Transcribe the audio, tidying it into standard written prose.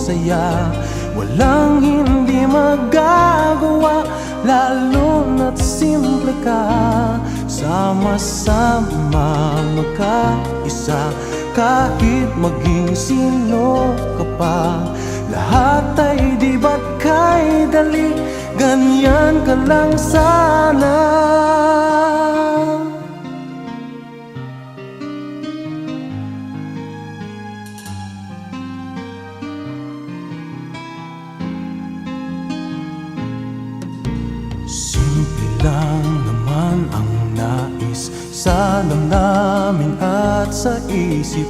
saya. Walang hindi magagawa, lalo na't simple ka. Sama-sama magkaisa, kahit maging sino ka pa. Lahat ay di ba't kay dali, ganyan ka lang sana. Simple lang naman ang nais sa damdamin at sa isip.